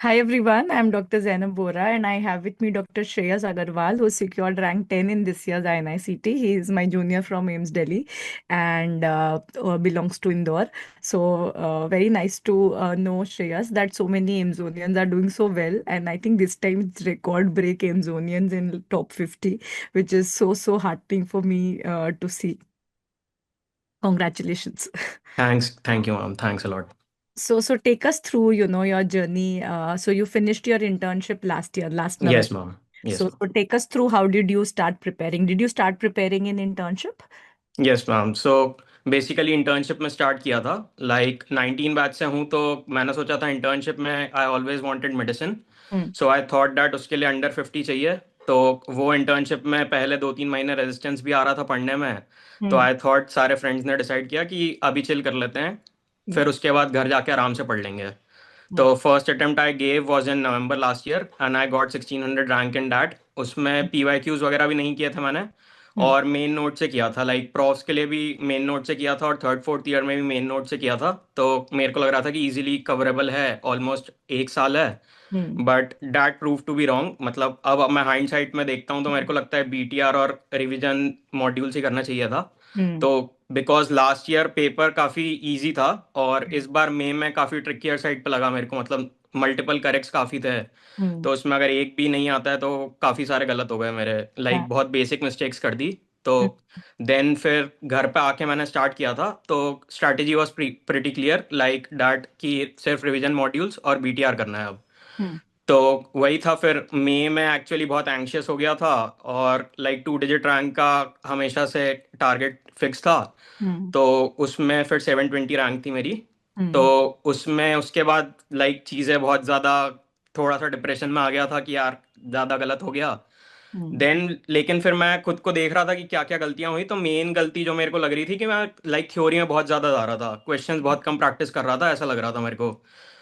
Hi everyone, I'm Dr. Zainab Bora and I have with me Dr. Shreyas Agarwal who secured rank 10 in this year's INICT. He is my junior from AIMS Delhi and belongs to Indore. So very nice to know Shreyas that so many AIMSonians are doing so well, and I think this time it's record break AIMSonians in top 50, which is so heartening for me to see. Congratulations. Thank you, ma'am. Thanks a lot. So take us through, your journey. So you finished your internship last year, last November. Yes, ma'am. Yes, So ma'am. take us through, how did you start preparing? Did you start preparing in internship? Yes ma'am. So basically internship में start किया था। Like 19 batch से हूँ, तो मैंने सोचा था internship में I always wanted medicine. Hmm. So I thought that उसके लिए अंडर 50 चाहिए। तो वो इंटर्नशिप में पहले 2-3 महीने रेजिस्टेंस भी आ रहा था पढ़ने में। तो हम्म। आई थॉट सारे फ्रेंड्स ने डिसाइड किया कि अभी चिल कर लेते हैं, Yeah. फिर उसके बाद घर जाके आराम से पढ़ लेंगे। Yeah. तो first attempt I gave was in November last year and I got 1600 rank in that. उसमें पीवाईक्यूज वगैरह भी नहीं किए थे मैंने, हम्म। और मेन नोट से किया था। लाइक प्रॉफ्स के लिए भी मेन नोट से किया था, और थर्ड फोर्थ ईयर में भी मेन नोट से किया था। तो मेरे को लग रहा था कि इजीली कवरेबल है, ऑलमोस्ट 1 साल है। Hmm. But that prove to be wrong. मतलब अब मैं हाइंड में देखता हूँ तो मेरे को लगता है बीटीआर और रिवीजन मॉड्यूल से करना चाहिए था। हम्म। तो बिकॉज लास्ट ईयर पेपर काफ़ी इजी था, और इस बार में काफ़ी ट्रिकियर साइड पे लगा मेरे को। मतलब मल्टीपल करेक्ट्स काफ़ी थे। हम्म। तो उसमें अगर एक भी नहीं आता है तो काफ़ी सारे गलत हो गए मेरे। Yeah. लाइक बहुत बेसिक मिस्टेक्स कर दी। तो हम्म। देन फिर घर पे आके मैंने स्टार्ट किया था। तो strategy was pretty clear, like that कि सिर्फ रिवीजन मॉड्यूल्स और बीटीआर करना है अब। हम्म। तो वही था। फिर मई में एक्चुअली बहुत एंग्शियस हो गया था, और लाइक 2 डिजिट रैंक का हमेशा से टारगेट फिक्स था। हम्म। तो उसमें फिर 720 रैंक थी मेरी। तो हम्म। उसमें उसके बाद लाइक चीज़ें बहुत ज़्यादा, थोड़ा सा डिप्रेशन में आ गया था कि यार ज़्यादा गलत हो गया। हम्म। देन लेकिन फिर मैं खुद को देख रहा था कि क्या क्या गलतियां हुई। तो मेन गलती जो मेरे को लग रही थी कि मैं लाइक थ्योरी में बहुत ज़्यादा जा रहा था, क्वेश्चंस बहुत कम प्रैक्टिस कर रहा था, ऐसा लग रहा था मेरे को।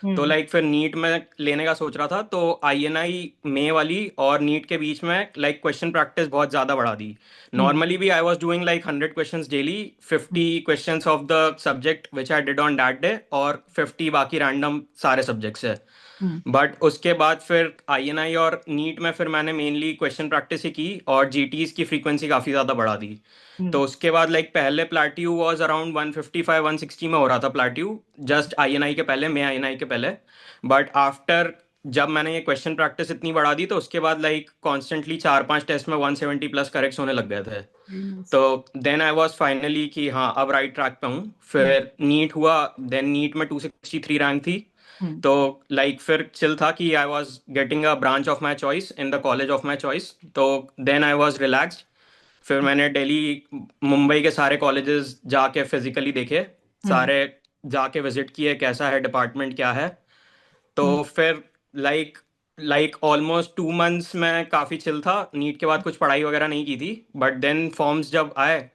तो हम्म। लाइक फिर नीट में लेने का सोच रहा था, तो आईएनआई में वाली और नीट के बीच में लाइक क्वेश्चन प्रैक्टिस बहुत ज़्यादा बढ़ा दी। हम्म। नॉर्मली भी I was doing like 100 questions daily, 50 questions of the subject which I did on that day, और 50 बाकी रैंडम सारे सब्जेक्ट से। हम्म। बट उसके बाद फिर आईएनआई और नीट में फिर मैंने मेनली क्वेश्चन प्रैक्टिस ही की, और जीटीज की फ्रीक्वेंसी काफ़ी ज़्यादा बढ़ा दी। हम्म। तो उसके बाद लाइक पहले प्लाट्यू वाज अराउंड 155-160 में हो रहा था प्लाट्यू, जस्ट आईएनआई के पहले, मैं आईएनआई के पहले। बट आफ्टर जब मैंने ये क्वेश्चन प्रैक्टिस इतनी बढ़ा दी, तो उसके बाद लाइक कॉन्स्टेंटली 4-5 टेस्ट में 170 प्लस करेक्ट होने लग गए थे। Very nice. तो देन आई वॉज फाइनली कि हाँ अब राइट ट्रैक पे हूँ। हम्म। फिर नीट हुआ। देन नीट में 263 रैंक थी। हम्म। तो लाइक फिर चिल था कि I was getting a branch of my choice in the college of my choice. तो देन आई वॉज रिलैक्स्ड। फिर मैंने दिल्ली मुंबई के सारे कॉलेजेस जाके फिजिकली देखे, हम्म। सारे जाके विजिट किए, कैसा है डिपार्टमेंट क्या है। हम्म। तो फिर लाइक लाइक ऑलमोस्ट 2 मंथ्स में काफ़ी चिल था। नीट के बाद कुछ पढ़ाई वगैरह नहीं की थी। बट देन फॉर्म्स जब आए,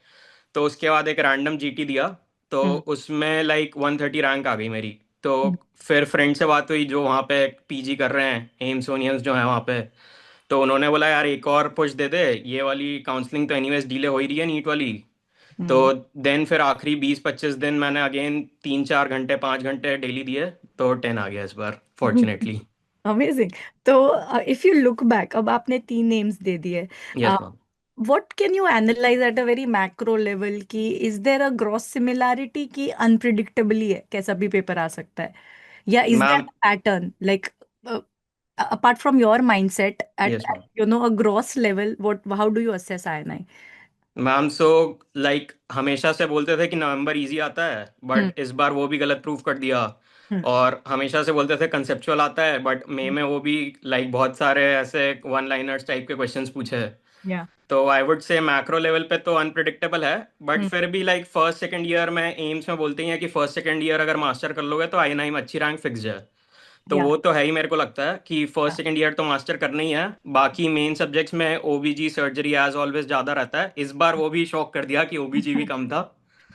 तो उसके बाद एक रैंडम जीटी दिया। तो हम्म। उसमें लाइक 130 रैंक आ गई मेरी। तो हम्म। फिर फ्रेंड से बात हुई जो वहाँ पे पीजी कर रहे हैं, एम्सोनियंस जो है वहाँ पे। तो उन्होंने बोला यार एक और पुश दे दे, ये वाली काउंसलिंग तो एनीवेज डिले हो ही रही है, नीट वाली। तो हम्म। देन फिर आखिरी 20-25 दिन मैंने अगेन 3-4 घंटे 5 घंटे डेली दिए, तो 10 आ गया इस बार फॉर्चुनेटली। अमेजिंग। तो इफ यू लुक बैक, अब आपने 3 नेम्स दे दिए। Yes ma'am. What can you analyse at a very macro level की is there a gross similarity की अनप्रिडिक्टेबली है, कैसा भी पेपर आ सकता है, या is ma'am. That pattern like apart from your mindset yes at ma'am. a gross level, what how do you assess INI? Ma'am so like हमेशा से बोलते थे कि नवंबर इजी आता है, हम्म। बट इस बार वो भी गलत प्रूफ कर दिया। हम्म। और हमेशा से बोलते थे कंसेप्चुअल आता है, बट मे में वो भी लाइक बहुत सारे ऐसे वन लाइनर्स टाइप के क्वेश्चंस पूछे। या। तो I would say macro level पे तो अनप्रिडिक्टेबल है। बट हम्म। फिर भी लाइक फर्स्ट सेकंड ईयर में एम्स में बोलते ही हैं कि फर्स्ट सेकंड ईयर अगर मास्टर कर लोगे तो आईएनआई में अच्छी रैंक फिक्स है। तो या। वो तो है ही, मेरे को लगता है कि फर्स्ट सेकंड ईयर तो मास्टर करना ही है। बाकी मेन सब्जेक्ट्स में ओबीजी सर्जरी एज ऑलवेज ज़्यादा रहता है। इस बार वो भी शॉक कर दिया कि ओबीजी भी कम था।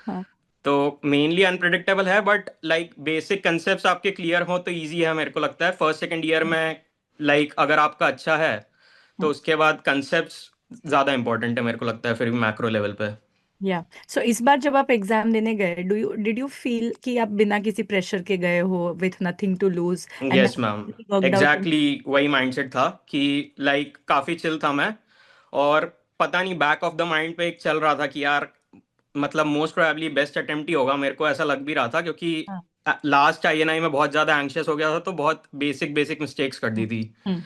हाँ। तो मेनली अनप्रिडिक्टेबल है, बट लाइक बेसिक कंसेप्ट आपके क्लियर हो तो इजी है मेरे को लगता है फर्स्ट सेकंड ईयर में। लाइक अगर आपका अच्छा है, तो हम्म। उसके बाद कंसेप्ट ज़्यादा इंपॉर्टेंट है मेरे को लगता है फिर भी मैक्रो लेवल पे। या सो इस बार जब आप एग्जाम देने गए, डिड यू फील कि आप बिना किसी प्रेशर के गए हो, with nothing to lose and yes ma'am, worked out? Exactly वही माइंडसेट था कि लाइक काफ़ी चिल था मैं। और पता नहीं बैक ऑफ द माइंड पे एक चल रहा था कि यार मतलब मोस्ट प्रोबेबली बेस्ट अटेम्प्ट ही होगा, मेरे को ऐसा लग भी रहा था क्योंकि हाँ। लास्ट आईएनआई में बहुत ज़्यादा एंग्शियस हो गया था, तो बहुत बेसिक बेसिक मिस्टेक्स कर दी हम्म। थी। हम्म।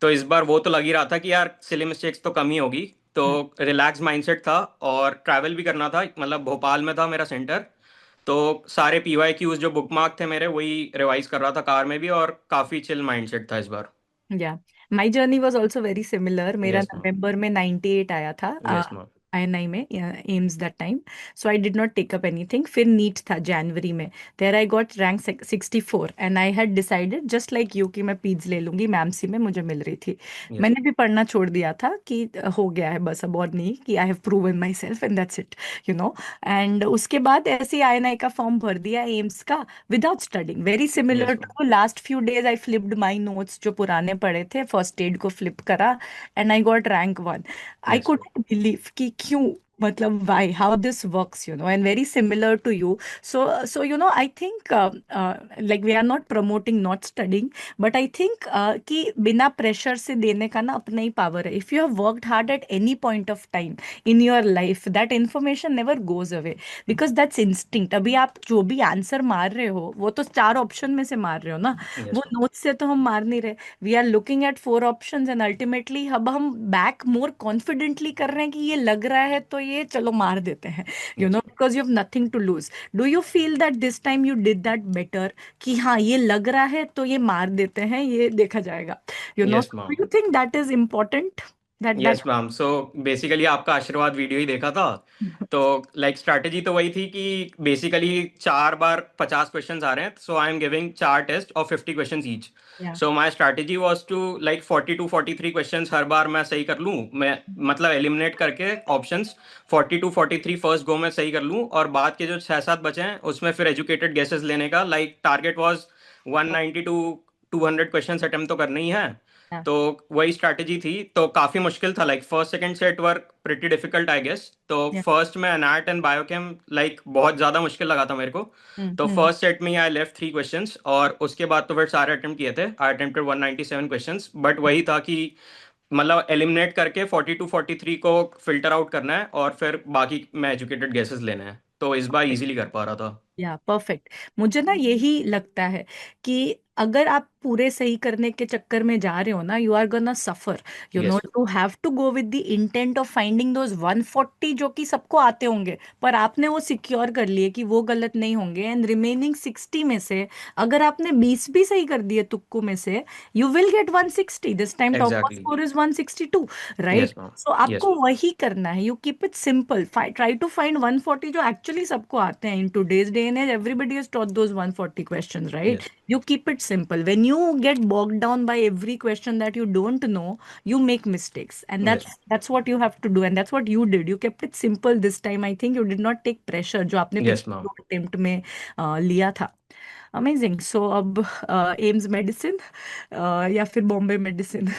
तो इस बार वो तो लग ही रहा था कि यार सिली मिस्टेक्स तो कम ही होगी। तो हम्म। रिलैक्स माइंडसेट था और ट्रैवल भी करना था, मतलब भोपाल में था मेरा सेंटर। तो सारे पीवाई क्यूज जो बुकमार्क थे मेरे वही रिवाइज कर रहा था कार में भी, और काफ़ी चिल माइंडसेट था इस बार। या my journey was also very similar. मेरा यस मैम। नवंबर में 98 आया था यस मैम। INI में, AIIMS that time. So I did not take up anything. फिर नीट था जनवरी में, there I got rank 64 and I had decided just like you कि मैं पीज ले लूंगी, मैमसी में मुझे मिल रही थी। यस। मैंने भी पढ़ना छोड़ दिया था कि हो गया है बस, अब और नहीं, कि I have proven my self and that's it, you know. And उसके बाद ऐसे ही INI का फॉर्म भर दिया एम्स का, without studying, very similar yes ma'am. To last few days. I flipped my notes जो पुराने पढ़े थे, फर्स्ट एड को फ्लिप करा and I got rank 1। I yes ma'am. Couldn't believe कि क्यों, मतलब why, how this works, you know, and very similar to you. So you know, I think like we are not promoting not studying, but I think कि बिना pressure से देने का ना अपना ही पावर है। If you have worked hard at any point of time in your life, that information never goes away, because that's instinct. अभी आप जो भी आंसर मार रहे हो वो तो 4 ऑप्शन में से मार रहे हो ना, यस वो मैम। नोट से तो हम मार नहीं रहे। We are looking at 4 options and ultimately अब हम बैक मोर कॉन्फिडेंटली कर रहे हैं कि ये लग रहा है तो ये चलो मार देते हैं, you yes know, because you have nothing to lose. Do you feel that this time you did that better, कि हाँ ये लग रहा है तो ये मार देते हैं, ये देखा जाएगा, you ma'am. Know? Yes do ma'am. You think that is important, that yes ma'am, so basically आपका आशीर्वाद वीडियो ही देखा था। तो लाइक स्ट्रैटेजी तो वही थी कि बेसिकली 4 बार 50 क्वेश्चंस आ रहे हैं, so I am giving 4 test और 50 questions each. Yeah so my strategy was to like 42 43 questions हर बार मैं सही कर लूँ, मैं मतलब एलिमिनेट करके ऑप्शंस 42 43 फर्स्ट गो में सही कर लूँ, और बाद के जो 6 7 बचे हैं उसमें फिर एजुकेटेड गेसेस लेने का like target was 190 to 200 questions attempt तो करना ही है। या तो वही स्ट्रैटेजी थी, तो काफी मुश्किल था, like first second set were pretty difficult I guess. तो या फर्स्ट में एनएट एंड बायोकेम लाइक बहुत ज्यादा मुश्किल लगा था मेरे को। तो हम्म। फर्स्ट सेट में ही आई लेफ्ट 3 क्वेश्चंस, और उसके बाद तो फिर सारे अटेम्प्ट किए थे। आई अटेम्प्टेड 197 क्वेश्चंस, बट वही था कि मतलब एलिमिनेट करके 42 43 को फिल्टर आउट करना है और फिर बाकी में एजुकेटेड गेसेस लेने हैं, तो इस बार इजीली कर पा रहा था। या परफेक्ट। मुझे ना यही लगता है कि अगर आप पूरे सही करने के चक्कर में जा रहे हो ना, you are gonna suffer, you know, yes. To have to go with the intent of finding those 140 जो कि सबको आते होंगे, पर आपने वो सिक्योर कर लिए कि वो गलत नहीं होंगे, एंड रिमेनिंग 60 में से अगर आपने 20 भी सही कर दिए तुक्कों में से, you will get 160। This time top exactly. Score is 162, yes right? Ma'am. So yes. आपको वही करना है, you keep it simple, try to find 140 जो एक्चुअली सबको आते हैं। In today's day and as everybody is taught those 140 questions, right? Yes. You keep it simple. When you get bogged down by every question that you don't know, you make mistakes, and yes. that's what you have to do, and that's what you did. You kept it simple this time. I think you did not take pressure जो आपने yes पिछले ma'am. 2 attempt में लिया था। Amazing. सो अब AIIMS medicine या फिर Bombay medicine?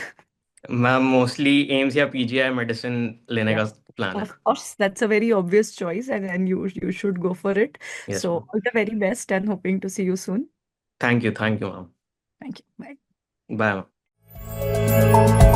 Ma'am mostly AIIMS या पीजीआई मेडिसिन लेने Yeah, का प्लान है। of course, that's a very obvious choice, and you should go for it. Yes So ma'am. all the very best, and hoping to see you soon. Thank you ma'am. Thank you. Bye. Bye ma'am.